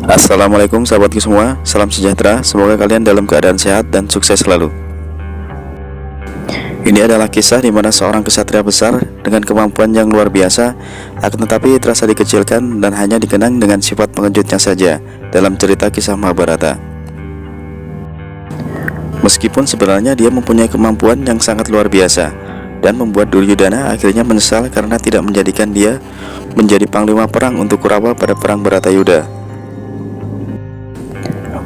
Assalamualaikum sahabatku semua, salam sejahtera. Semoga kalian dalam keadaan sehat dan sukses selalu. Ini adalah kisah di mana seorang kesatria besar dengan kemampuan yang luar biasa, akan tetapi terasa dikecilkan dan hanya dikenang dengan sifat pengejutnya saja dalam cerita kisah Mahabharata. Meskipun sebenarnya dia mempunyai kemampuan yang sangat luar biasa dan membuat Duryodhana akhirnya menyesal karena tidak menjadikan dia menjadi panglima perang untuk Kurawa pada perang Bharatayuddha.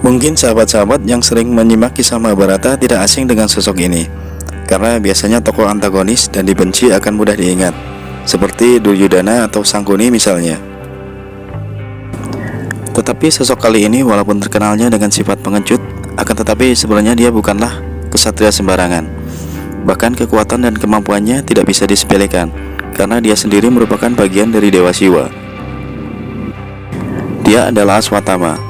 Mungkin sahabat-sahabat yang sering menyimak kisah Mahabharata tidak asing dengan sosok ini, karena biasanya tokoh antagonis dan dibenci akan mudah diingat, seperti Duryodhana atau Sangkuni misalnya. Tetapi sosok kali ini walaupun terkenalnya dengan sifat pengecut, akan tetapi sebenarnya dia bukanlah kesatria sembarangan. Bahkan kekuatan dan kemampuannya tidak bisa disepelekan, karena dia sendiri merupakan bagian dari Dewa Siwa. Dia adalah Aswatthama.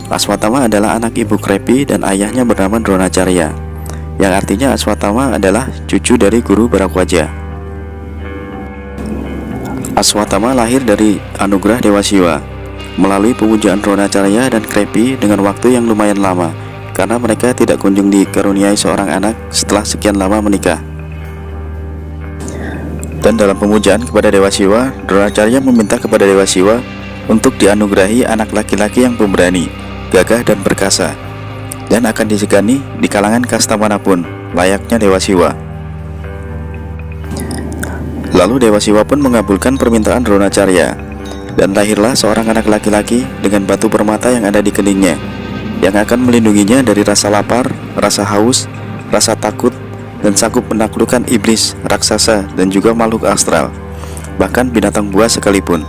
Aswatthama adalah anak ibu Krepi dan ayahnya bernama Dronacharya, yang artinya Aswatthama adalah cucu dari guru Bharadwaja. Aswatthama lahir dari anugerah Dewa Siwa melalui pemujaan Dronacharya dan Krepi dengan waktu yang lumayan lama, karena mereka tidak kunjung dikaruniai seorang anak setelah sekian lama menikah. Dan dalam pemujaan kepada Dewa Siwa, Dronacharya meminta kepada Dewa Siwa untuk dianugerahi anak laki-laki yang pemberani, gagah dan perkasa, dan akan disegani di kalangan kasta manapun, layaknya Dewa Siwa. Lalu Dewa Siwa pun mengabulkan permintaan Dronacharya, dan lahirlah seorang anak laki-laki dengan batu permata yang ada di keningnya, yang akan melindunginya dari rasa lapar, rasa haus, rasa takut, dan sanggup menaklukkan iblis, raksasa, dan juga makhluk astral, bahkan binatang buas sekalipun.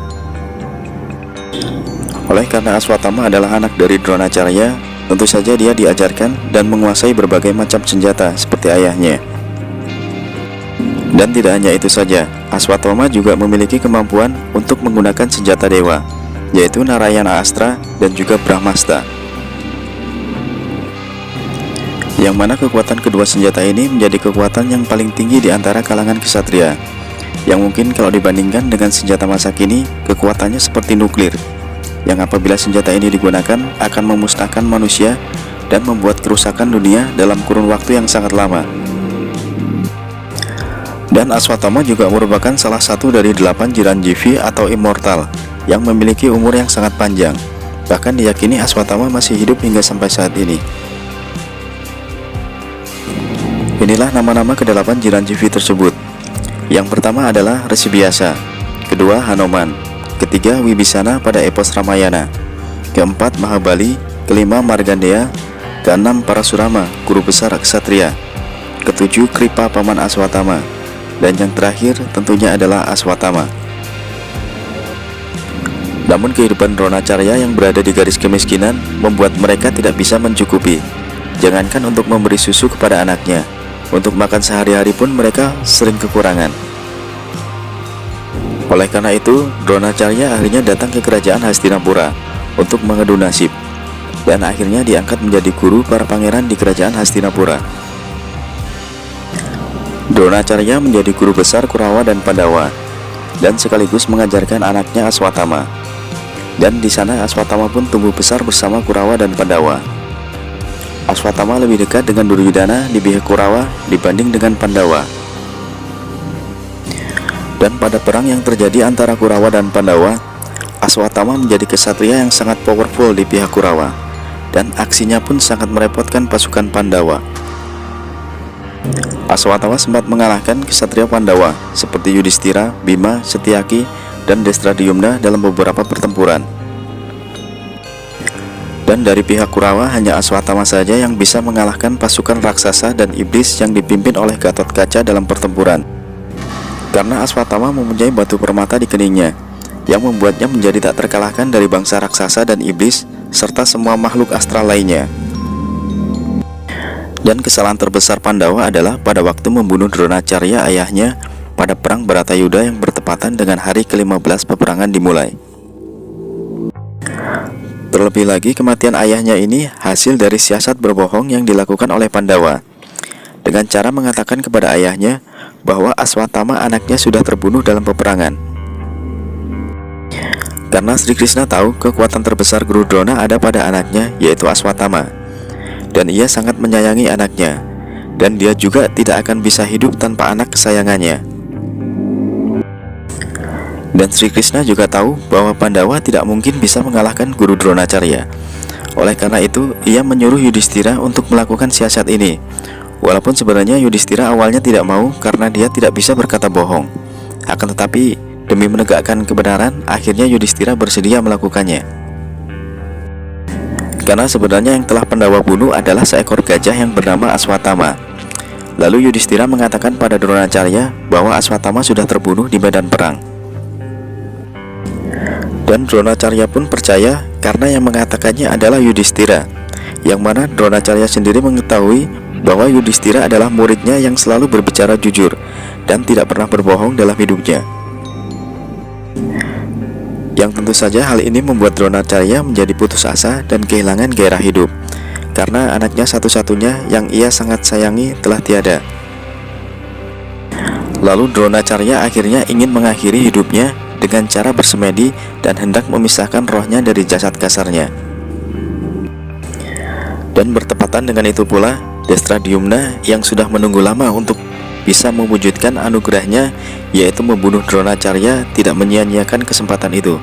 Oleh karena Aswatthama adalah anak dari Dronacharya, tentu saja dia diajarkan dan menguasai berbagai macam senjata seperti ayahnya. Dan tidak hanya itu saja, Aswatthama juga memiliki kemampuan untuk menggunakan senjata dewa, yaitu Narayana Astra dan juga Brahmastra. Yang mana kekuatan kedua senjata ini menjadi kekuatan yang paling tinggi di antara kalangan kesatria, yang mungkin kalau dibandingkan dengan senjata masa kini, kekuatannya seperti nuklir, yang apabila senjata ini digunakan akan memusnahkan manusia dan membuat kerusakan dunia dalam kurun waktu yang sangat lama. Dan Aswatthama juga merupakan salah satu dari 8 Chiranjeevi atau immortal yang memiliki umur yang sangat panjang. Bahkan diyakini Aswatthama masih hidup hingga sampai saat ini. Inilah nama-nama ke-8 Chiranjeevi tersebut. Yang pertama adalah Resi Biasa, kedua Hanuman, ketiga Wibisana pada epos Ramayana, keempat Mahabali, kelima Markandeya, keenam Parasurama, guru besar ksatria, ketujuh Kripa paman Aswatthama, dan yang terakhir tentunya adalah Aswatthama. Namun kehidupan Dronacharya yang berada di garis kemiskinan membuat mereka tidak bisa mencukupi, jangankan untuk memberi susu kepada anaknya, untuk makan sehari-hari pun mereka sering kekurangan. Oleh karena itu, Dronacharya akhirnya datang ke kerajaan Hastinapura untuk mengedu nasib, dan akhirnya diangkat menjadi guru para pangeran di kerajaan Hastinapura. Dronacharya menjadi guru besar Kurawa dan Pandawa, dan sekaligus mengajarkan anaknya Aswatthama. Dan di sana Aswatthama pun tumbuh besar bersama Kurawa dan Pandawa. Aswatthama lebih dekat dengan Duryodhana di pihak Kurawa dibanding dengan Pandawa. Dan pada perang yang terjadi antara Kurawa dan Pandawa, Aswatthama menjadi kesatria yang sangat powerful di pihak Kurawa, dan aksinya pun sangat merepotkan pasukan Pandawa. Aswatthama sempat mengalahkan kesatria Pandawa seperti Yudhishthira, Bima, Setyaki, dan Destradyumna dalam beberapa pertempuran. Dan dari pihak Kurawa hanya Aswatthama saja yang bisa mengalahkan pasukan raksasa dan iblis yang dipimpin oleh Gatotkaca dalam pertempuran. Karena Aswatthama mempunyai batu permata di keningnya, yang membuatnya menjadi tak terkalahkan dari bangsa raksasa dan iblis, serta semua makhluk astral lainnya. Dan kesalahan terbesar Pandawa adalah pada waktu membunuh Dronacharya ayahnya pada perang Bharatayuddha yang bertepatan dengan hari ke-15 peperangan dimulai. Terlebih lagi kematian ayahnya ini hasil dari siasat berbohong yang dilakukan oleh Pandawa, dengan cara mengatakan kepada ayahnya bahwa Aswatthama anaknya sudah terbunuh dalam peperangan. Karena Sri Krishna tahu kekuatan terbesar Guru Drona ada pada anaknya, yaitu Aswatthama. Dan ia sangat menyayangi anaknya, dan dia juga tidak akan bisa hidup tanpa anak kesayangannya. Dan Sri Krishna juga tahu bahwa Pandawa tidak mungkin bisa mengalahkan Guru Dronacharya. Oleh karena itu, ia menyuruh Yudhishthira untuk melakukan siasat ini. Walaupun sebenarnya Yudhishthira awalnya tidak mau karena dia tidak bisa berkata bohong. Akan tetapi, demi menegakkan kebenaran, akhirnya Yudhishthira bersedia melakukannya. Karena sebenarnya yang telah Pandawa bunuh adalah seekor gajah yang bernama Aswatthama. Lalu Yudhishthira mengatakan pada Dronacharya bahwa Aswatthama sudah terbunuh di medan perang. Dan Dronacharya pun percaya karena yang mengatakannya adalah Yudhishthira, yang mana Dronacharya sendiri mengetahui bahwa Yudhishthira adalah muridnya yang selalu berbicara jujur dan tidak pernah berbohong dalam hidupnya. Yang tentu saja hal ini membuat Dronacharya menjadi putus asa dan kehilangan gairah hidup, karena anaknya satu-satunya yang ia sangat sayangi telah tiada. Lalu Dronacharya akhirnya ingin mengakhiri hidupnya dengan cara bersemedi dan hendak memisahkan rohnya dari jasad kasarnya. Dan bertepatan dengan itu pula, Destradyumna yang sudah menunggu lama untuk bisa mewujudkan anugerahnya, yaitu membunuh Dronacharya, tidak menyia-nyiakan kesempatan itu.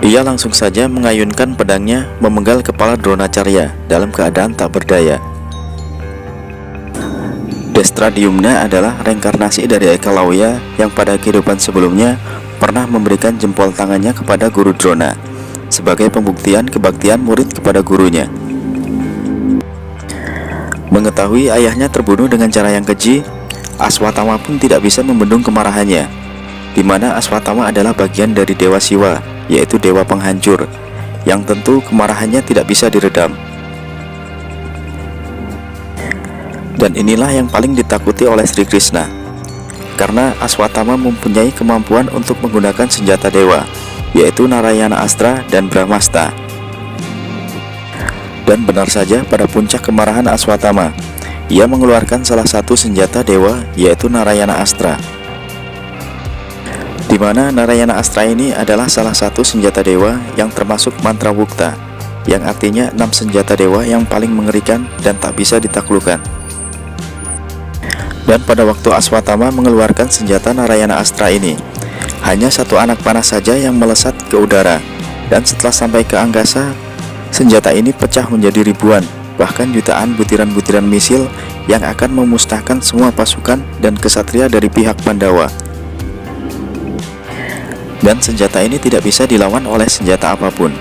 Ia langsung saja mengayunkan pedangnya memenggal kepala Dronacharya dalam keadaan tak berdaya. Destradyumna adalah reinkarnasi dari Ekalawya yang pada kehidupan sebelumnya pernah memberikan jempol tangannya kepada Guru Drona sebagai pembuktian kebaktian murid kepada gurunya. Mengetahui ayahnya terbunuh dengan cara yang keji, Aswatthama pun tidak bisa membendung kemarahannya, di mana Aswatthama adalah bagian dari Dewa Siwa, yaitu Dewa Penghancur, yang tentu kemarahannya tidak bisa diredam. Dan inilah yang paling ditakuti oleh Sri Krishna, karena Aswatthama mempunyai kemampuan untuk menggunakan senjata dewa, yaitu Narayana Astra dan Brahmastra. Dan benar saja pada puncak kemarahan Aswatthama, ia mengeluarkan salah satu senjata dewa, yaitu Narayana Astra. Di mana Narayana Astra ini adalah salah satu senjata dewa yang termasuk mantra Wukta, yang artinya 6 senjata dewa yang paling mengerikan dan tak bisa ditaklukkan. Dan pada waktu Aswatthama mengeluarkan senjata Narayana Astra ini, hanya satu anak panah saja yang melesat ke udara, dan setelah sampai ke angkasa, senjata ini pecah menjadi ribuan, bahkan jutaan butiran-butiran misil yang akan memusnahkan semua pasukan dan kesatria dari pihak Pandawa. Dan senjata ini tidak bisa dilawan oleh senjata apapun.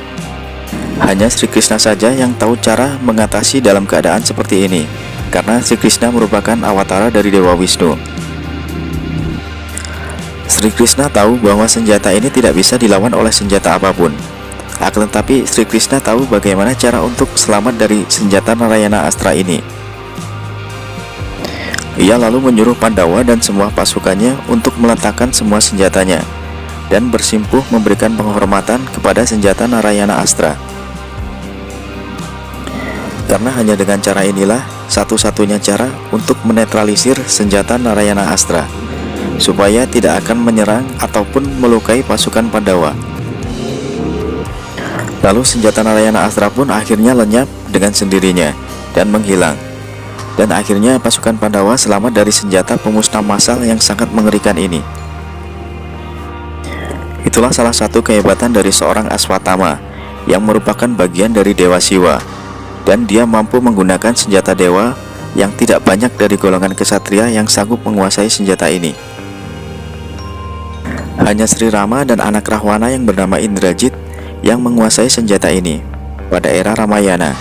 Hanya Sri Krishna saja yang tahu cara mengatasi dalam keadaan seperti ini, karena Sri Krishna merupakan awatara dari Dewa Wisnu. Sri Krishna tahu bahwa senjata ini tidak bisa dilawan oleh senjata apapun. Akan tetapi Sri Krishna tahu bagaimana cara untuk selamat dari senjata Narayana Astra ini. Ia lalu menyuruh Pandawa dan semua pasukannya untuk meletakkan semua senjatanya dan bersimpuh memberikan penghormatan kepada senjata Narayana Astra. Karena hanya dengan cara inilah satu-satunya cara untuk menetralisir senjata Narayana Astra, supaya tidak akan menyerang ataupun melukai pasukan Pandawa. Lalu senjata Narayana Astra pun akhirnya lenyap dengan sendirinya dan menghilang. Dan akhirnya pasukan Pandawa selamat dari senjata pemusnah massal yang sangat mengerikan ini. Itulah salah satu kehebatan dari seorang Aswatthama yang merupakan bagian dari Dewa Siwa, dan dia mampu menggunakan senjata dewa yang tidak banyak dari golongan kesatria yang sanggup menguasai senjata ini. Hanya Sri Rama dan anak Rahwana yang bernama Indrajit yang menguasai senjata ini pada era Ramayana,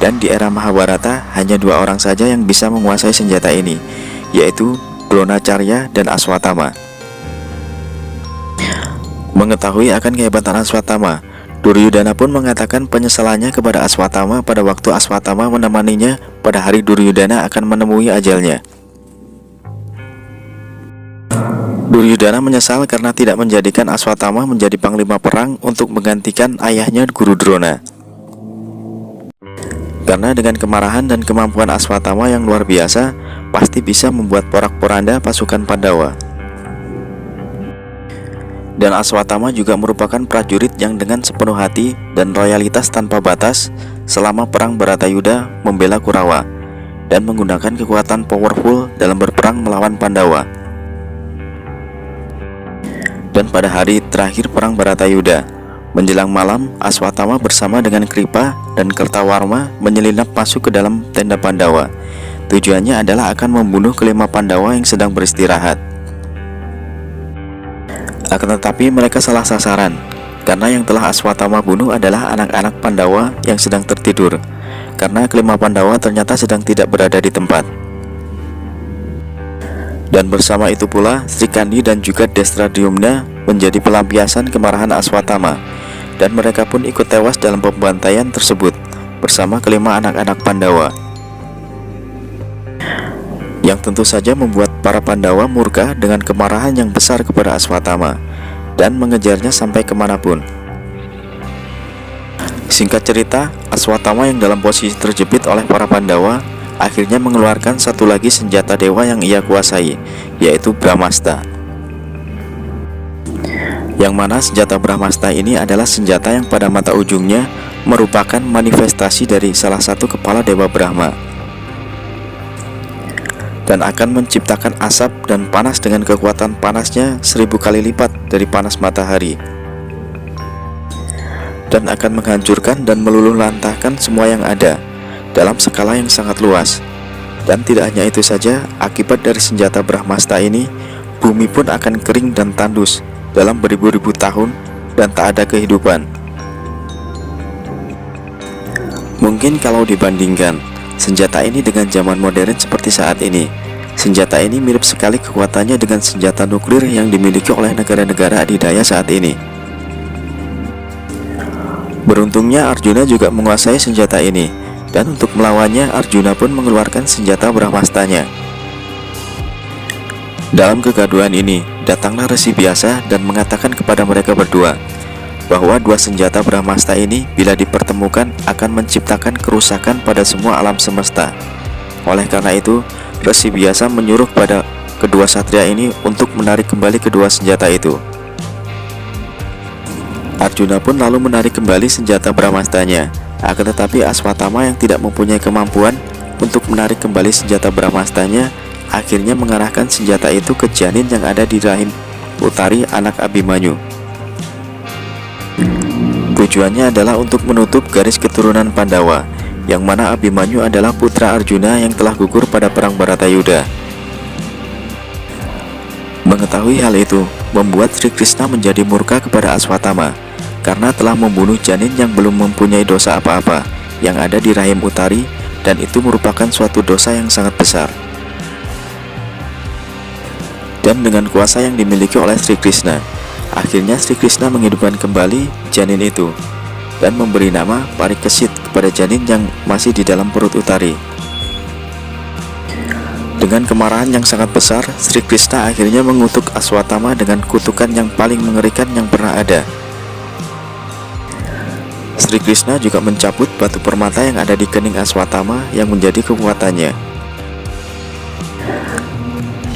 dan di era Mahabharata hanya 2 orang saja yang bisa menguasai senjata ini, yaitu Dronacharya dan Aswatthama. Mengetahui akan kehebatan Aswatthama, Duryudana pun mengatakan penyesalannya kepada Aswatthama pada waktu Aswatthama menemaninya pada hari Duryudana akan menemui ajalnya. Duryudana menyesal karena tidak menjadikan Aswatthama menjadi panglima perang untuk menggantikan ayahnya Guru Drona. Karena dengan kemarahan dan kemampuan Aswatthama yang luar biasa, pasti bisa membuat porak-poranda pasukan Pandawa. Dan Aswatama juga merupakan prajurit yang dengan sepenuh hati dan loyalitas tanpa batas selama perang Bharatayuda membela Kurawa dan menggunakan kekuatan powerful dalam berperang melawan Pandawa. Dan pada hari terakhir perang Bharatayuda, menjelang malam, Aswatama bersama dengan Kripa dan Kertawarma menyelinap masuk ke dalam tenda Pandawa. Tujuannya adalah akan membunuh kelima Pandawa yang sedang beristirahat. Akan tetapi mereka salah sasaran, karena yang telah Aswatama bunuh adalah anak-anak Pandawa yang sedang tertidur, karena kelima Pandawa ternyata sedang tidak berada di tempat. Dan bersama itu pula, Srikandi dan juga Destradyumna menjadi pelampiasan kemarahan Aswatama, dan mereka pun ikut tewas dalam pembantaian tersebut bersama kelima anak-anak Pandawa, yang tentu saja membuat para Pandawa murka dengan kemarahan yang besar kepada Aswatama dan mengejarnya sampai kemanapun. Singkat cerita, Aswatama yang dalam posisi terjepit oleh para Pandawa akhirnya mengeluarkan satu lagi senjata dewa yang ia kuasai, yaitu Brahmastra. Yang mana senjata Brahmastra ini adalah senjata yang pada mata ujungnya merupakan manifestasi dari salah satu kepala Dewa Brahma, dan akan menciptakan asap dan panas dengan kekuatan panasnya 1000 kali lipat dari panas matahari, dan akan menghancurkan dan meluluh lantahkan semua yang ada dalam skala yang sangat luas. Dan tidak hanya itu saja, akibat dari senjata Brahmastra ini, bumi pun akan kering dan tandus dalam beribu-ribu tahun dan tak ada kehidupan. Mungkin kalau dibandingkan senjata ini dengan zaman modern seperti saat ini, senjata ini mirip sekali kekuatannya dengan senjata nuklir yang dimiliki oleh negara-negara adidaya saat ini. Beruntungnya Arjuna juga menguasai senjata ini, dan untuk melawannya Arjuna pun mengeluarkan senjata Brahmastranya. Dalam kegaduhan ini, datanglah Resi biasa dan mengatakan kepada mereka berdua bahwa dua senjata Brahmastra ini bila dipertemukan akan menciptakan kerusakan pada semua alam semesta. Oleh karena itu, Resi biasa menyuruh pada kedua satria ini untuk menarik kembali kedua senjata itu. Arjuna pun lalu menarik kembali senjata Brahmastranya. Akan tetapi Aswatama yang tidak mempunyai kemampuan untuk menarik kembali senjata Brahmastranya akhirnya mengarahkan senjata itu ke janin yang ada di rahim Utari anak Abhimanyu. Tujuannya adalah untuk menutup garis keturunan Pandawa, yang mana Abhimanyu adalah putra Arjuna yang telah gugur pada perang Bharatayuda. Mengetahui hal itu membuat Sri Krishna menjadi murka kepada Aswatama karena telah membunuh janin yang belum mempunyai dosa apa-apa yang ada di rahim Utari, dan itu merupakan suatu dosa yang sangat besar. Dan dengan kuasa yang dimiliki oleh Sri Krishna, akhirnya Sri Krishna menghidupkan kembali janin itu dan memberi nama Parikesit kepada janin yang masih di dalam perut Utari. Dengan kemarahan yang sangat besar, Sri Krishna akhirnya mengutuk Aswatama dengan kutukan yang paling mengerikan yang pernah ada. Sri Krishna juga mencabut batu permata yang ada di kening Aswatama yang menjadi kekuatannya.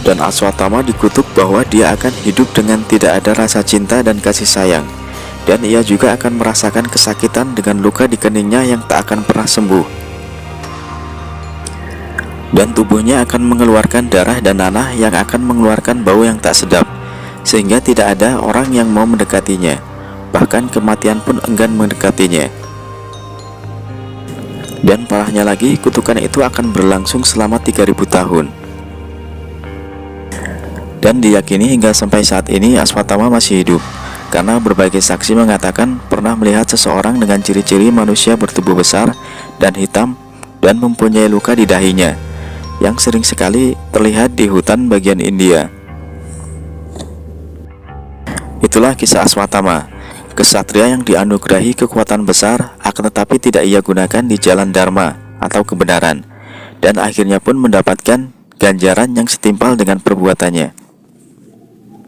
Dan Aswatama dikutuk bahwa dia akan hidup dengan tidak ada rasa cinta dan kasih sayang, dan ia juga akan merasakan kesakitan dengan luka di keningnya yang tak akan pernah sembuh. Dan tubuhnya akan mengeluarkan darah dan nanah yang akan mengeluarkan bau yang tak sedap, sehingga tidak ada orang yang mau mendekatinya, bahkan kematian pun enggan mendekatinya. Dan parahnya lagi, kutukan itu akan berlangsung selama 3000 tahun. Dan diyakini hingga sampai saat ini Aswatama masih hidup, karena berbagai saksi mengatakan pernah melihat seseorang dengan ciri-ciri manusia bertubuh besar dan hitam dan mempunyai luka di dahinya, yang sering sekali terlihat di hutan bagian India. Itulah kisah Aswatama, kesatria yang dianugerahi kekuatan besar, akan tetapi tidak ia gunakan di jalan dharma atau kebenaran, dan akhirnya pun mendapatkan ganjaran yang setimpal dengan perbuatannya.